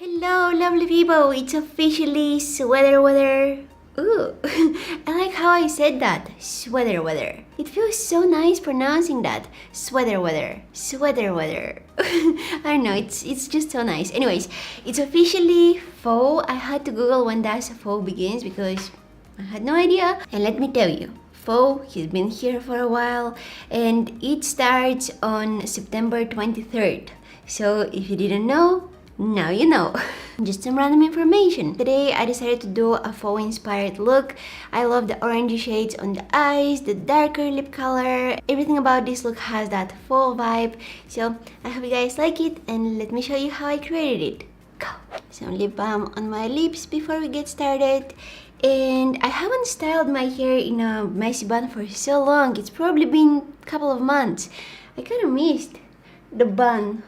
Hello, lovely people! It's officially sweater weather. Ooh, I like how I said that. Sweater weather. It feels so nice pronouncing that. Sweater weather. Sweater weather. I don't know, it's just so nice. Anyways, it's officially fall. I had to Google when that fall begins because I had no idea. And let me tell you, fall has been here for a while and it starts on September 23rd. So if you didn't know, now you know. Just some random information. Today I decided to do a fall inspired look. I love the orangey shades on the eyes, the darker lip color. Everything about this look has that fall vibe. So I hope you guys like it and let me show you how I created it. Go! Some lip balm on my lips before we get started. And I haven't styled my hair in a messy bun for so long. It's probably been a couple of months. I kind of missed the bun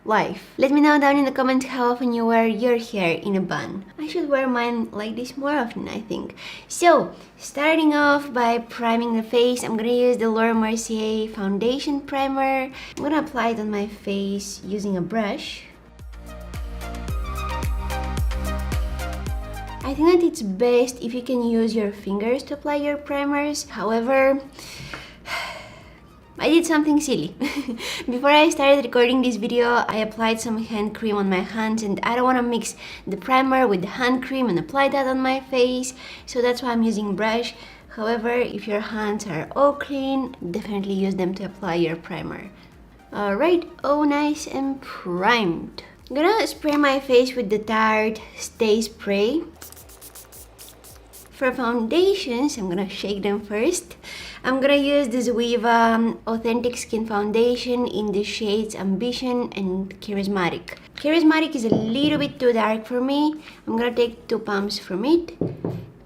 life. Let me know down in the comments how often you wear your hair in a bun. I should wear mine like this more often, I think. So, starting off by priming the face, I'm gonna use the Laura Mercier foundation primer. I'm gonna apply it on my face using a brush. I think that it's best if you can use your fingers to apply your primers. However, I did something silly. Before I started recording this video, I applied some hand cream on my hands and I don't want to mix the primer with the hand cream and apply that on my face, so that's why I'm using brush. However, if your hands are all clean, definitely use them to apply your primer. Alright, all nice and primed. I'm gonna spray my face with the Tarte Stay Spray. For foundations, I'm gonna shake them first. I'm gonna use the Zoeva Authentic Skin Foundation in the shades Ambition and Charismatic. Charismatic is a little bit too dark for me. I'm gonna take 2 pumps from it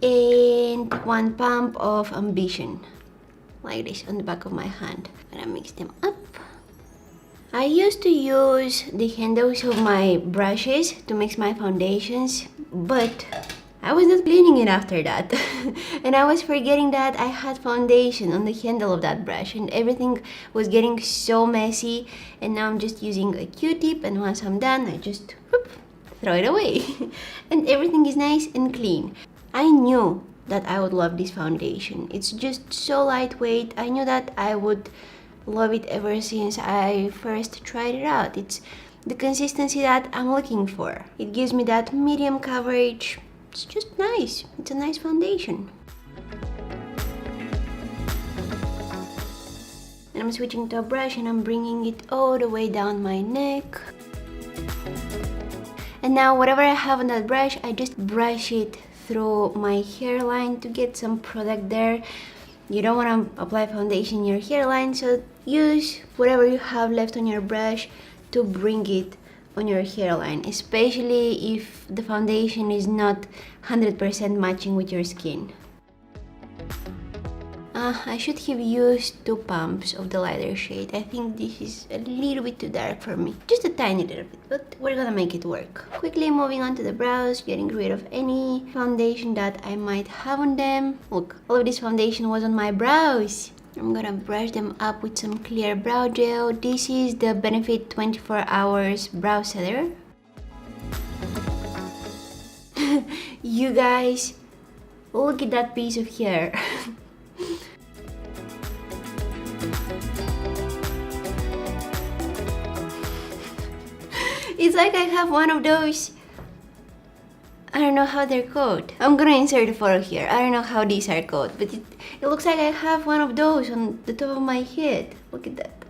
and 1 pump of Ambition, like this, on the back of my hand. I'm gonna mix them up. I used to use the handles of my brushes to mix my foundations, but I was not cleaning it after that. And I was forgetting that I had foundation on the handle of that brush and everything was getting so messy, and now I'm just using a Q-tip and once I'm done I just throw it away. And everything is nice and clean. I knew that I would love this foundation. It's just so lightweight. I knew that I would love it ever since I first tried it out. It's the consistency that I'm looking for. It gives me that medium coverage. It's just nice. It's a nice foundation. And I'm switching to a brush and I'm bringing it all the way down my neck. And now whatever I have on that brush, I just brush it through my hairline to get some product there. You don't want to apply foundation in your hairline, so use whatever you have left on your brush to bring it on your hairline, especially if the foundation is not 100% matching with your skin. I should have used 2 pumps of the lighter shade. I think this is a little bit too dark for me. Just a tiny little bit, but we're gonna make it work. Quickly moving on to the brows, getting rid of any foundation that I might have on them. Look, all of this foundation was on my brows. I'm gonna brush them up with some clear brow gel. This is the Benefit 24 Hours Brow Setter. You guys, look at that piece of hair. It's like I have one of those, I don't know how they're called. I'm gonna insert a photo here. I don't know how these are called, but it looks like I have one of those on the top of my head. Look at that.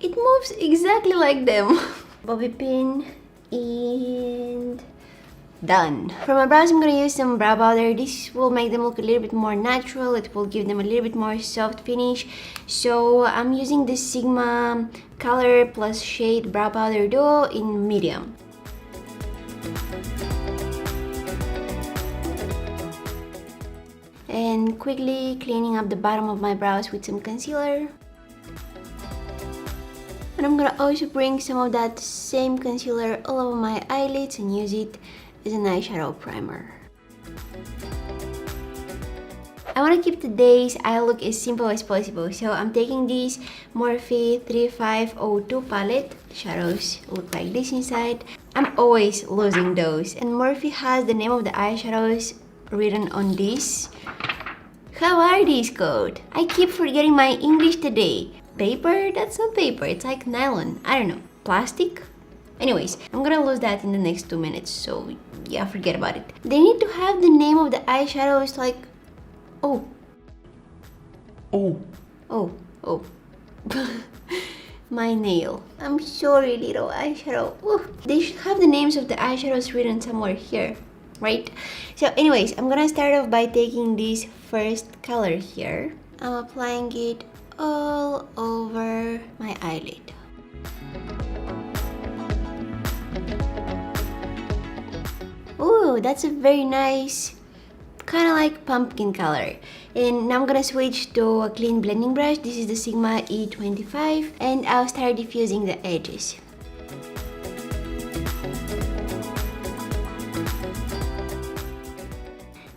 It moves exactly like them. Bobby pin and done. For my brows, I'm gonna use some brow powder. This will make them look a little bit more natural. It will give them a little bit more soft finish. So I'm using the Sigma Color Plus Shade Brow Powder Duo in medium. And quickly cleaning up the bottom of my brows with some concealer. And I'm gonna also bring some of that same concealer all over my eyelids and use it as an eyeshadow primer. I want to keep today's eye look as simple as possible, so I'm taking this Morphe 3502 palette. The shadows look like this inside. I'm always losing those. And Morphe has the name of the eyeshadows written on this. How are these called? I keep forgetting my English today. Paper? That's not paper, it's like nylon. I don't know. Plastic? Anyways, I'm gonna lose that in the next 2 minutes, so yeah, forget about it. They need to have the name of the eyeshadows like... Oh. Oh. Oh. Oh. My nail. I'm sorry, little eyeshadow. Ooh. They should have the names of the eyeshadows written somewhere here, right? So anyways, I'm gonna start off by taking this first color here. I'm applying it all over my eyelid. Ooh, that's a very nice, kind of like pumpkin color. And now I'm gonna switch to a clean blending brush. This is the Sigma E25, and I'll start diffusing the edges.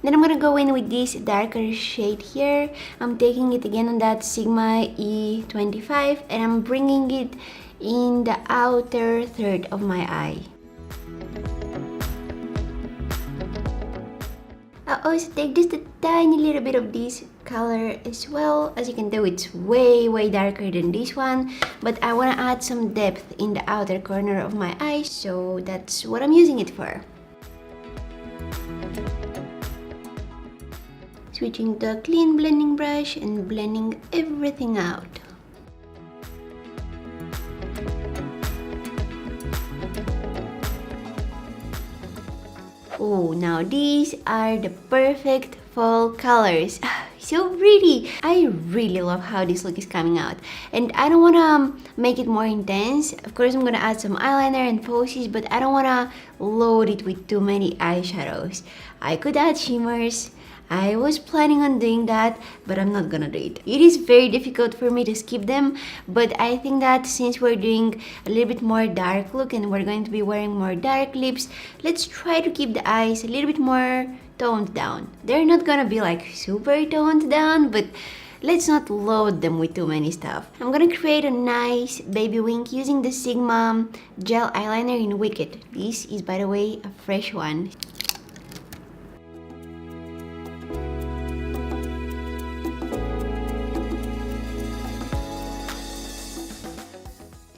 Then I'm gonna go in with this darker shade here. I'm taking it again on that Sigma E25, and I'm bringing it in the outer third of my eye. I also take just a tiny little bit of this color as well. As you can tell, it's way darker than this one, but I want to add some depth in the outer corner of my eye, so that's what I'm using it for. Switching to a clean blending brush and blending everything out. Oh, now these are the perfect fall colors. So pretty! I really love how this look is coming out. And I don't want to make it more intense. Of course, I'm going to add some eyeliner and falsies, but I don't want to load it with too many eyeshadows. I could add shimmers. I was planning on doing that, but I'm not gonna do it. It is very difficult for me to skip them, but I think that since we're doing a little bit more dark look and we're going to be wearing more dark lips, let's try to keep the eyes a little bit more toned down. They're not gonna be like super toned down, but let's not load them with too many stuff. I'm gonna create a nice baby wink using the Sigma gel eyeliner in Wicked. This is, by the way, a fresh one.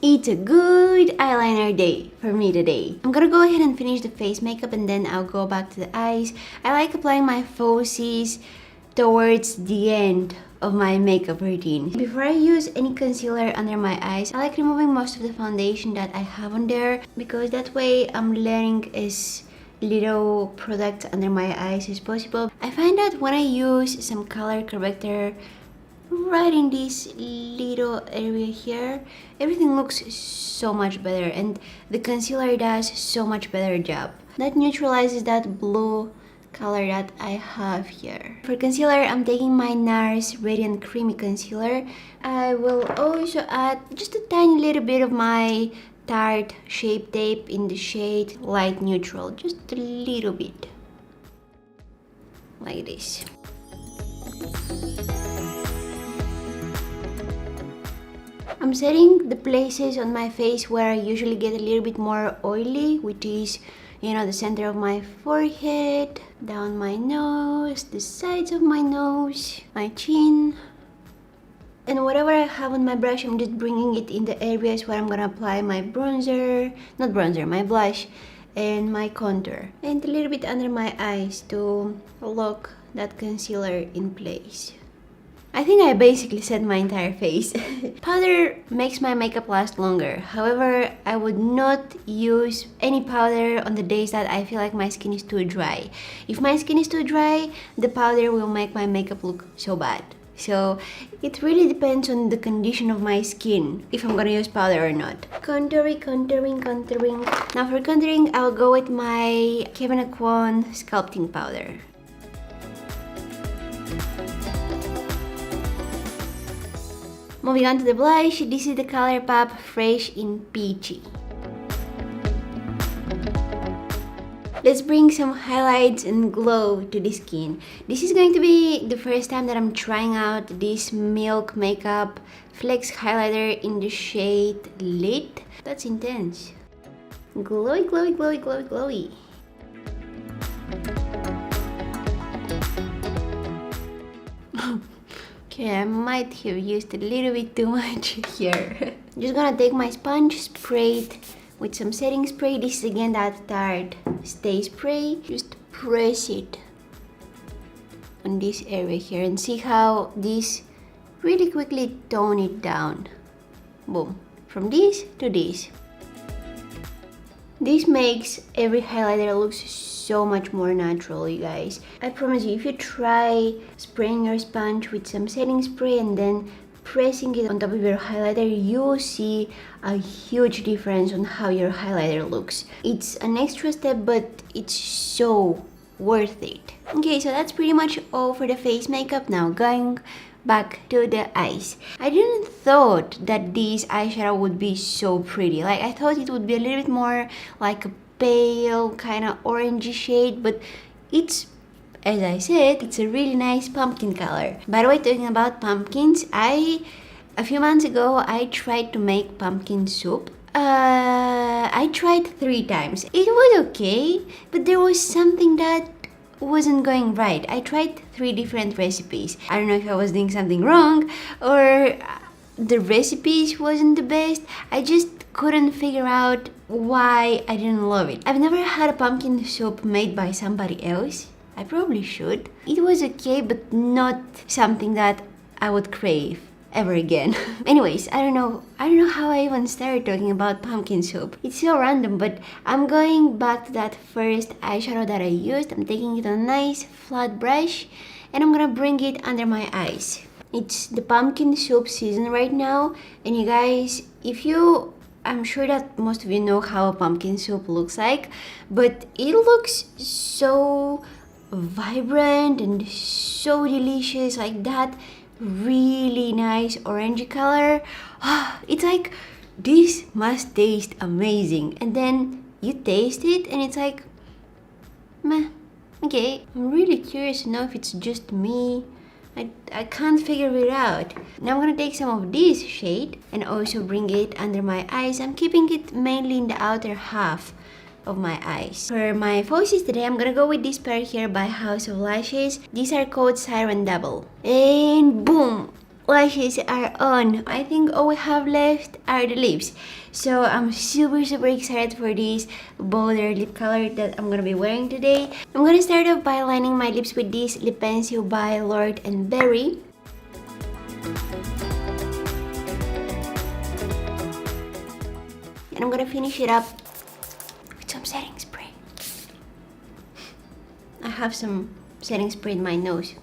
It's a good eyeliner day for me today. I'm gonna go ahead and finish the face makeup and then I'll go back to the eyes. I like applying my falsies towards the end of my makeup routine. Before I use any concealer under my eyes, I like removing most of the foundation that I have on there, because that way I'm letting as little product under my eyes as possible. I find that when I use some color corrector right in this little area here, everything looks so much better, and the concealer does so much better job. That neutralizes that blue color that I have here. For concealer, I'm taking my NARS Radiant Creamy Concealer. I will also add just a tiny little bit of my Tarte Shape Tape in the shade Light Neutral, just a little bit, like this. I'm setting the places on my face where I usually get a little bit more oily, which is, you know, the center of my forehead, down my nose, the sides of my nose, my chin. And whatever I have on my brush, I'm just bringing it in the areas where I'm gonna apply my bronzer, not bronzer, my blush and my contour. And a little bit under my eyes to lock that concealer in place. I think I basically set my entire face. Powder makes my makeup last longer. However, I would not use any powder on the days that I feel like my skin is too dry. If my skin is too dry, the powder will make my makeup look so bad. So it really depends on the condition of my skin if I'm gonna use powder or not. Contouring. Now for contouring, I'll go with my Kevyn Aucoin sculpting powder. Moving on to the blush, this is the ColourPop Fresh in Peachy. Let's bring some highlights and glow to the skin. This is going to be the first time that I'm trying out this Milk Makeup Flex Highlighter in the shade Lit. That's intense. Glowy, glowy, glowy, glowy, glowy. Okay, I might have used a little bit too much here. Just gonna take my sponge, spray it with some setting spray. This is again that Tarte Stay Spray. Just press it on this area here and see how this really quickly tone it down. Boom. From this to this. This makes every highlighter look so much more natural, you guys. I promise you, if you try spraying your sponge with some setting spray and then pressing it on top of your highlighter, you will see a huge difference on how your highlighter looks. It's an extra step, but it's so worth it. Okay, so that's pretty much all for the face makeup. Now going back to the eyes. I didn't thought that this eyeshadow would be so pretty. Like, I thought it would be a little bit more like a pale kind of orangey shade, but it's, as I said, it's a really nice pumpkin color. By the way, talking about pumpkins, a few months ago I tried to make pumpkin soup. I tried 3 times. It was okay, but there was something that wasn't going right. I tried 3 different recipes. I don't know if I was doing something wrong or the recipes wasn't the best. I just couldn't figure out why I didn't love it. I've never had a pumpkin soup made by somebody else. I probably should. It was okay, but not something that I would crave ever again. Anyways, I don't know how I even started talking about pumpkin soup. It's so random, but I'm going back to that first eyeshadow that I used. I'm taking it on a nice flat brush and I'm gonna bring it under my eyes. It's the pumpkin soup season right now, and you guys, I'm sure that most of you know how a pumpkin soup looks like, but it looks so vibrant and so delicious, like that really nice orangey color. It's like, this must taste amazing, and then you taste it and it's like, meh, okay. I'm really curious to know if it's just me. I can't figure it out. Now I'm gonna take some of this shade and also bring it under my eyes. I'm keeping it mainly in the outer half of my eyes. For my falsies today, I'm gonna go with this pair here by House of Lashes. These are called Siren Double. And boom! Lashes are on. I think all we have left are the lips. So I'm super excited for this bolder lip color that I'm gonna be wearing today. I'm gonna start off by lining my lips with this lip pencil by Lord & Berry. And I'm gonna finish it up with some setting spray. I have some setting spray in my nose.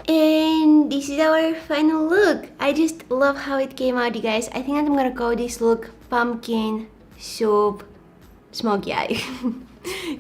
And this is our final look. I just love how it came out, you guys. I think that I'm gonna call this look pumpkin soup smoky eye.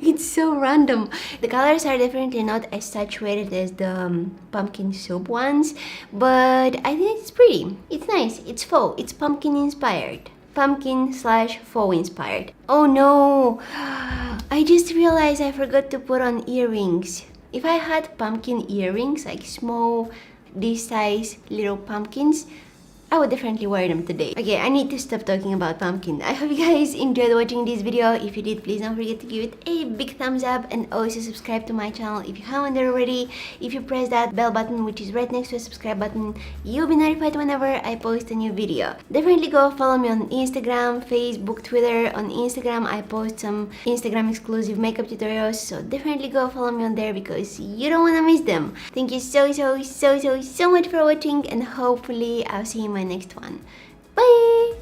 It's so random. The colors are definitely not as saturated as the pumpkin soup ones, but I think it's pretty. It's nice. It's fall. It's pumpkin inspired. Pumpkin/fall inspired. Oh no! I just realized I forgot to put on earrings. If I had pumpkin earrings, like small, this size little pumpkins, I would definitely wear them today. Okay, I need to stop talking about pumpkin. I hope you guys enjoyed watching this video. If you did, please don't forget to give it a big thumbs up and also subscribe to my channel if you haven't already. If you press that bell button, which is right next to the subscribe button, you'll be notified whenever I post a new video. Definitely go follow me on Instagram, Facebook, Twitter. On Instagram, I post some Instagram exclusive makeup tutorials, so definitely go follow me on there because you don't want to miss them. Thank you so much for watching, and hopefully I'll see you in my next one. Bye!